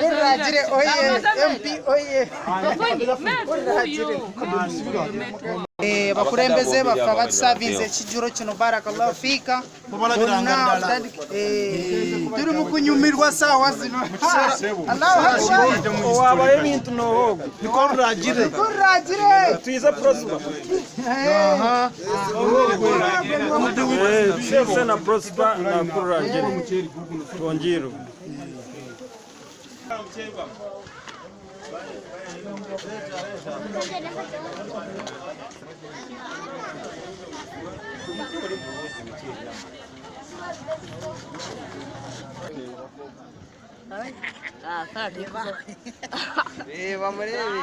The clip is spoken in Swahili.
Kurajire oye MP oye bakurembeze bafa batusavinze kijuro kino barakallahu fika turi mukunyumirwa sawa zino Allahu akbar wabaye ibintu nohogo nikorajire twiza prosper chef na prosper na kurajire tongiro vamos revi.